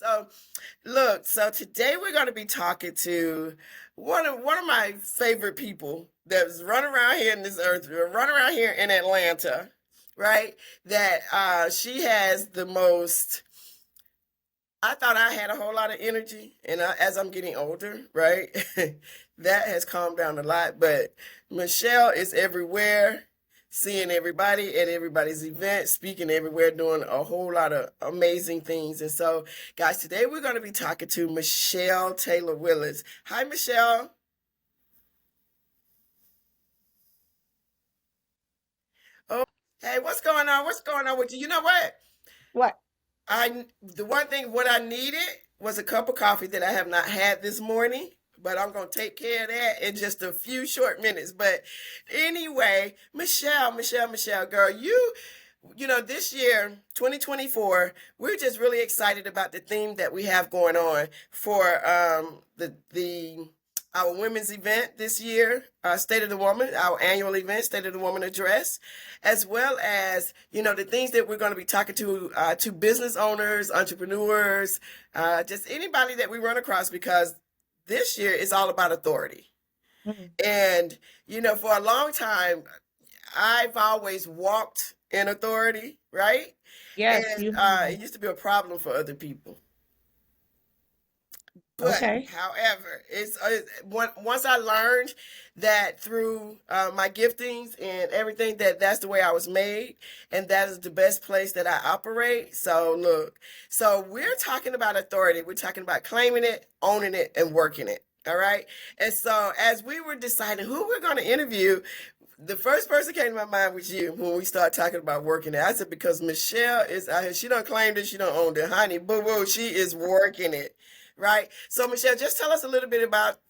So, look, so today we're going to be talking to one of my favorite people that's run around here in this earth, run around here in Atlanta, right? That she has the most. I thought I had a whole lot of energy, and as I'm getting older, right, that has calmed down a lot. But Michelle is everywhere, seeing everybody at everybody's event, speaking everywhere, doing a whole lot of amazing things. And so, guys, today we're going to be talking to Michelle Taylor-Willis. Hi, Michelle. Oh, hey, what's going on? What's going on with you? You know what? What? The one thing what I needed was a cup of coffee that I have not had this morning, but I'm gonna take care of that in just a few short minutes. But anyway, Michelle, girl, you know, this year, 2024, we're just really excited about the theme that we have going on for the our women's event this year, State of the Woman, our annual event, State of the Woman Address, as well as the things that we're going to be talking to business owners, entrepreneurs, just anybody that we run across, because this year is all about authority. Mhm. And for a long time, I've always walked in authority, right? Yes, And you have. it used to be a problem for other people. But Okay. however, once I learned that through my giftings and everything, that's the way I was made, and that is the best place that I operate. So look, so we're talking about authority. We're talking about claiming it, owning it, and working it. All right. And so as we were deciding who we're going to interview, the first person came to my mind was you when we started talking about working it. I said, because Michelle is out here. She don't claim it. She don't own it. Honey, boo boo. She is working it. Right. So Michelle, just tell us a little bit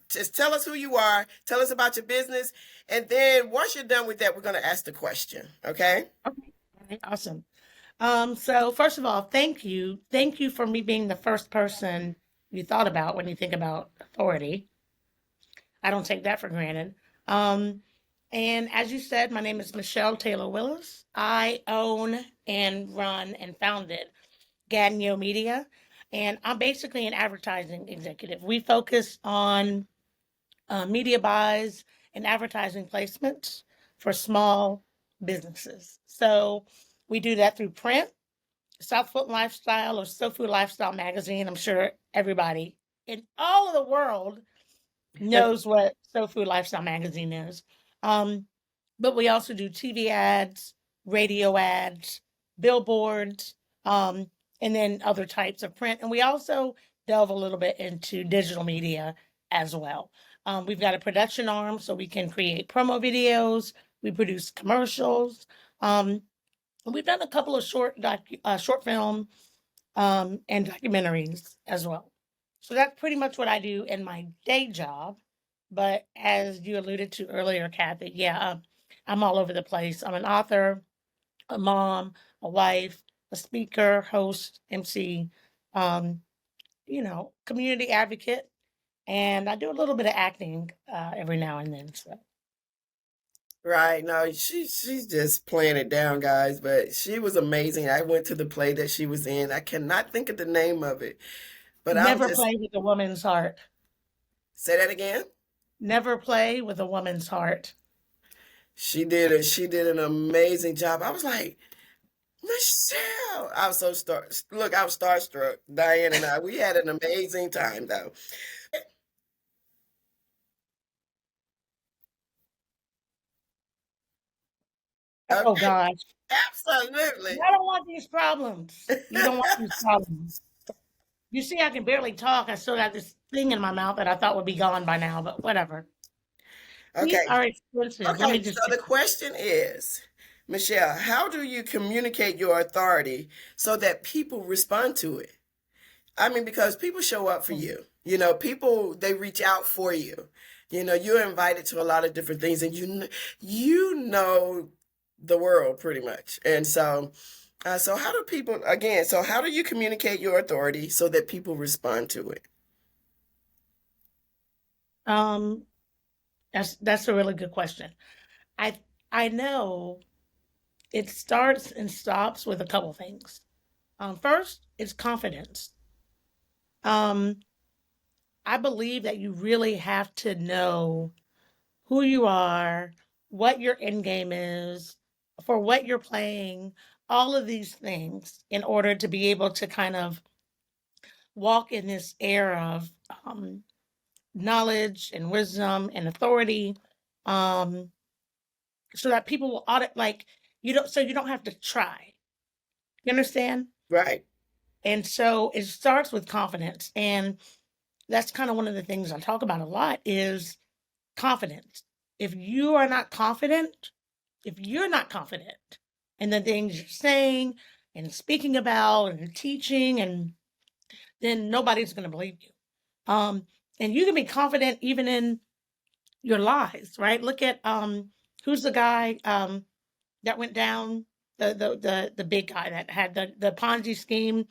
just tell us who you are. Tell us about your business. And then once you're done with that, we're going to ask the question. Okay. Okay. All right, awesome. So first of all, thank you. Thank you for me being the first person you thought about when you think about authority. I don't take that for granted. Um, and as you said, my name is Michelle Taylor-Willis. I own and run and founded Gagnant Media, and I'm basically an advertising executive. We focus on media buys and advertising placements for small businesses. So we do that through print, South Fulton Lifestyle or Soul Food Lifestyle magazine. I'm sure everybody in all of the world knows what Soul Food Lifestyle magazine is. Um, but we also do TV ads, radio ads, billboards, and then other types of print. And we also delve a little bit into digital media as well. We've got a production arm so we can create promo videos. We produce commercials. And we've done a couple of short film and documentaries as well. So that's pretty much what I do in my day job. But as you alluded to earlier, Kathy, yeah, I'm all over the place. I'm an author, a mom, a wife, a speaker, host, MC, um, community advocate, and I do a little bit of acting every now and then. So Right. No, she's just playing it down, guys. But she was amazing. I went to the play that she was in. I cannot think of the name of it, but I was never just play with a woman's heart. say that again. Never play with a woman's heart. She did an amazing job. I was like, Michelle. I was look, I was starstruck. Diane and I, we had an amazing time though. Oh Okay, gosh, absolutely. I don't want these problems. You don't want these problems. You see, I can barely talk. I still got this thing in my mouth that I thought would be gone by now, but whatever. These Okay, are expensive. Let me okay. just So get the question is, Michelle, how do you communicate your authority so that people respond to it? I mean, because people show up for you. People they reach out for you. You're invited to a lot of different things, and you know the world pretty much. And so how do people again? So how do you communicate your authority so that people respond to it? um that's a really good question. I I know it starts and stops with a couple things. First, it's confidence. Um, I believe that you really have to know who you are, what your end game is, for what you're playing, all of these things in order to be able to kind of walk in this air of knowledge and wisdom and authority, um, so that people will audit, like, you don't have to try. You understand? Right. And so it starts with confidence. And that's kind of one of the things I talk about a lot is confidence. If you are not confident, if you're not confident in the things you're saying and speaking about and teaching, and then nobody's going to believe you. And you can be confident even in your lies, right? Look at who's the guy that went down, the big guy that had the Ponzi scheme,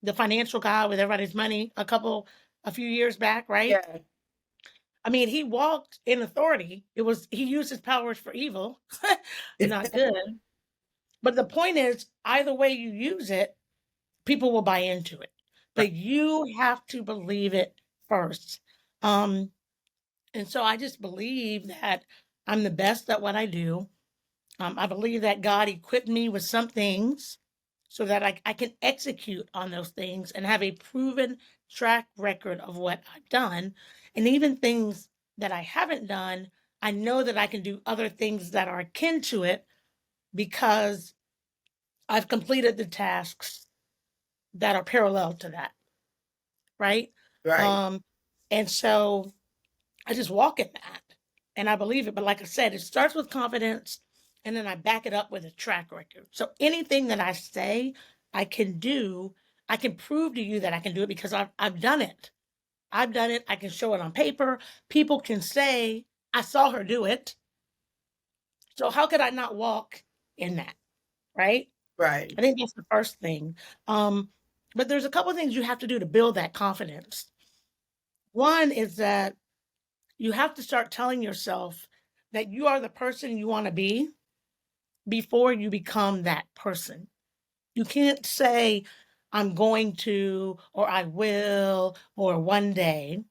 the financial guy with everybody's money a few years back, right? Yeah. I mean, he walked in authority. He used his powers for evil, not good. But the point is, either way you use it, people will buy into it. Right. But you have to believe it first. Um, and so I just believe that I'm the best at what I do. I believe that God equipped me with some things so that I can execute on those things and have a proven track record of what I've done. And even things that I haven't done, I know that I can do other things that are akin to it because I've completed the tasks that are parallel to that, right? Right. Um, and so I just walk in that and I believe it. But like I said, it starts with confidence and then I back it up with a track record. So anything that I say I can do, I can prove to you that I can do it because I've done it. I've done it. I can show it on paper. People can say, I saw her do it. So how could I not walk in that? Right? Right. I think that's the first thing. Um, but there's a couple of things you have to do to build that confidence. One is that you have to start telling yourself that you are the person you want to be before you become that person. You can't say, I'm going to, or I will, or one day.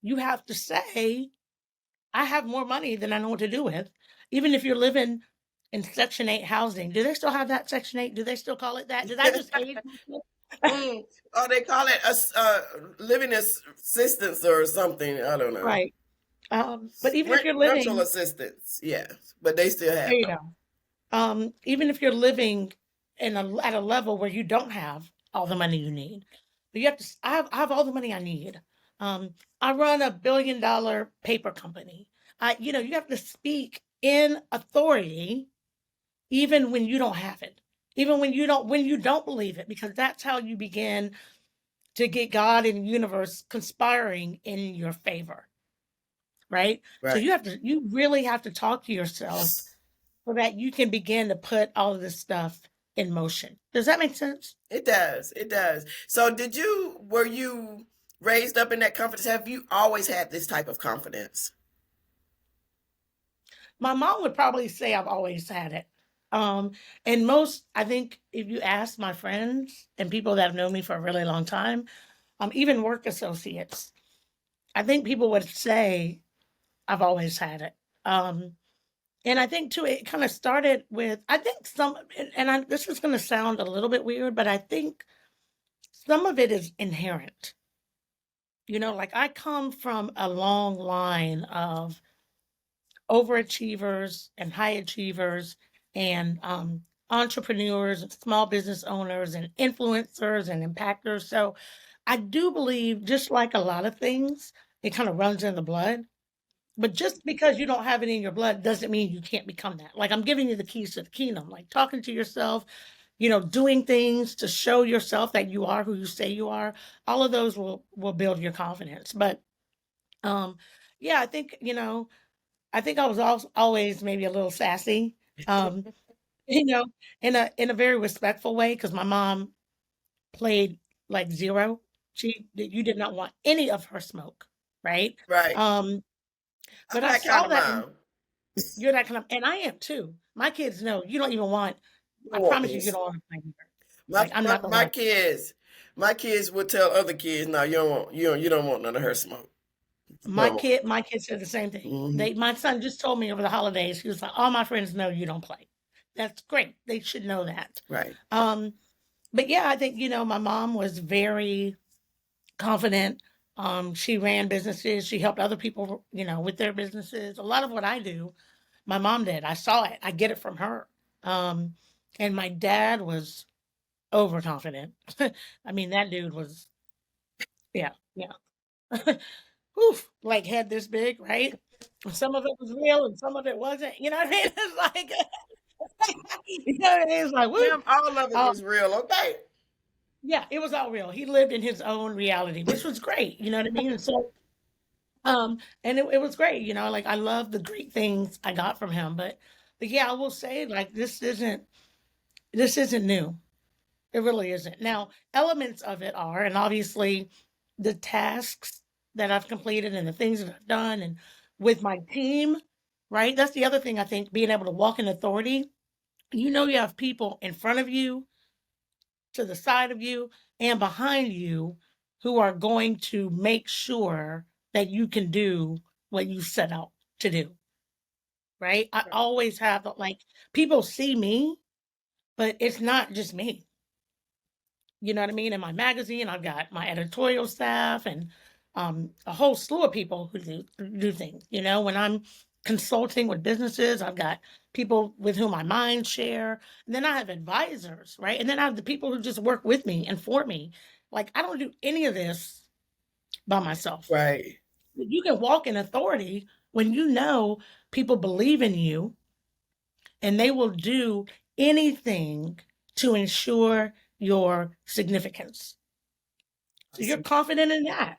You have to say, I have more money than I know what to do with. Even if you're living in Section 8 housing. Do they still have that Section 8? Do they still call it that? Did I just age myself? Mm. Oh, they call it living assistance or something. I don't know. Right. But even if you're Rental living, assistance. Yeah, but they still there have you them. go. Even if you're living at a level where you don't have all the money you need, but you have to. I have all the money I need. Um, I run a $1 billion paper company. You have to speak in authority, even when you don't have it, even when you don't believe it, because that's how you begin to get God and the universe conspiring in your favor, right? So Right. you really have to talk to yourself so that you can begin to put all of this stuff in motion. Does that make sense? It does. It does. So, were you raised up in that confidence? Have you always had this type of confidence? My mom would probably say I've always had it. Um, and I think if you ask my friends and people that have known me for a really long time, even work associates, I think people would say I've always had it. Um, and I think too, it kind of started with, I think this is going to sound a little bit weird, but I think some of it is inherent. Like I come from a long line of overachievers and high achievers and entrepreneurs and small business owners and influencers and impactors. So I do believe, just like a lot of things, it kind of runs in the blood. But just because you don't have it in your blood doesn't mean you can't become that. Like I'm giving you the keys to the kingdom, like talking to yourself, doing things to show yourself that you are who you say you are. All of those will build your confidence. But um, yeah, I think I was always maybe a little sassy, um, you know, in a very respectful way because my mom played like zero. You did not want any of her smoke, right? Right. Um, but I'm I that kind saw of that mom. you're that kind of, and I am too. My kids know you don't even want. You I don't want promise you, you this. don't want to play with her. My Like I'm my not the my one. kids. My kids would tell other kids, "No, you don't want none of her smoke." My No. kid said the same thing. Mm-hmm. My son just told me over the holidays, he was like, all my friends know you don't play. That's great. They should know that. Right. But yeah, I think, my mom was very confident. She ran businesses. She helped other people, with their businesses. A lot of what I do, my mom did. I saw it. I get it from her. And my dad was overconfident. I mean, that dude was, yeah, yeah. Oof, like head this big, right? Some of it was real and some of it wasn't. You know what I mean? It's like, you know what I mean? It's like, whoop. Ma'am, all of it Um, was real, okay? yeah, it was all real. He lived in his own reality, which was great. You know what I mean? And so, and it was great. Like I love the great things I got from him. But yeah, I will say, like, this isn't new. It really isn't. Now, elements of it are, and obviously the tasks that I've completed and the things that I've done and with my team, right? That's the other thing I think, being able to walk in authority. You have people in front of you, to the side of you, and behind you who are going to make sure that you can do what you set out to do, right? I always have, like, people see me, but it's not just me. You know what I mean? In my magazine, I've got my editorial staff and a whole slew of people who do things. When I'm consulting with businesses, I've got people with whom I mind share. And then I have advisors, right? And then I have the people who just work with me and for me. Like, I don't do any of this by myself. Right. You can walk in authority when people believe in you and they will do anything to ensure your significance. So you're confident in that,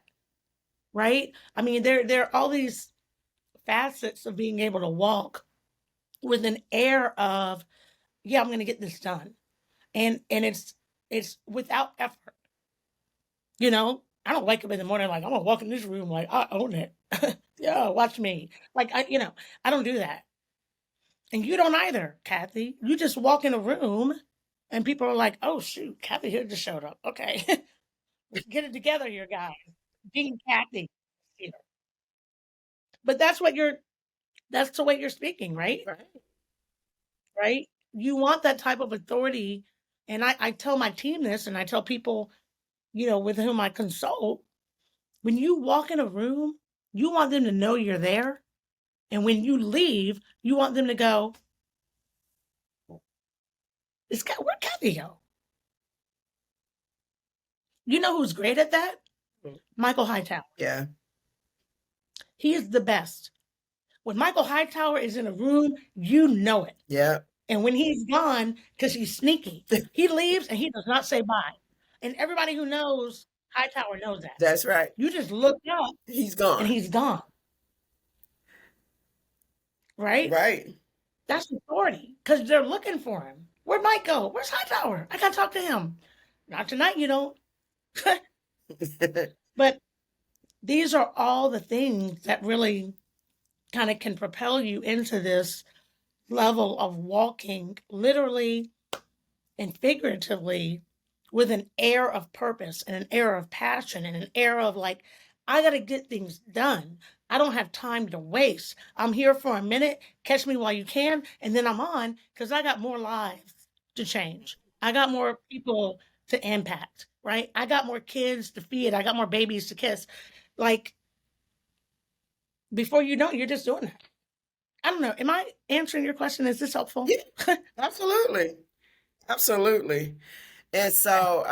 right? I mean, there are all these facets of being able to walk with an air of, yeah, I'm going to get this done, and it's without effort. I don't wake up in the morning like I'm gonna walk in this room like I own it. Yeah, watch me. Like I don't do that, and you don't either, Kathy. You just walk in a room, and people are like, oh shoot, Kathy here just showed up. Okay, let's get it together here, guys. Being Kathy here. But that's the way you're speaking, right? Right. Right? You want that type of authority. And I tell my team this, and I tell people, with whom I consult, when you walk in a room, you want them to know you're there. And when you leave, you want them to go, where'd Kathy go? You know who's great at that? Michael Hightower. Yeah. He is the best. When Michael Hightower is in a room, you know it. Yeah. And when he's gone, because he's sneaky, he leaves and he does not say bye. And everybody who knows Hightower knows that. That's right. You just look up He's gone. and he's gone. Right? Right. That's authority because they're looking for him. Where'd Mike go? Where's Hightower? I got to talk to him. Not tonight, you don't. But these are all the things that really kind of can propel you into this level of walking literally and figuratively with an air of purpose and an air of passion and an air of like, I got to get things done. I don't have time to waste. I'm here for a minute. Catch me while you can. And then I'm on because I got more lives to change. I got more people to impact, right? I got more kids to feed. I got more babies to kiss. Like, before you know it, you're just doing that. I don't know. Am I answering your question? Is this helpful? Yeah, absolutely. Absolutely. And so,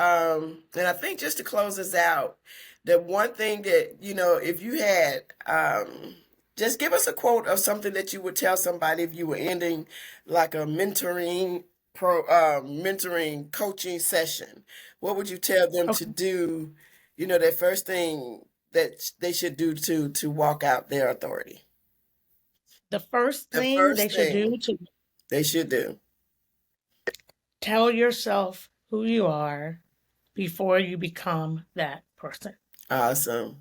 and I think just to close us out, the one thing that, if you had, just give us a quote of something that you would tell somebody if you were ending like a mentoring coaching session. What would you tell them to do? That first thing that they should do to walk out their authority. The first thing they should do. Tell yourself who you are before you become that person. Awesome.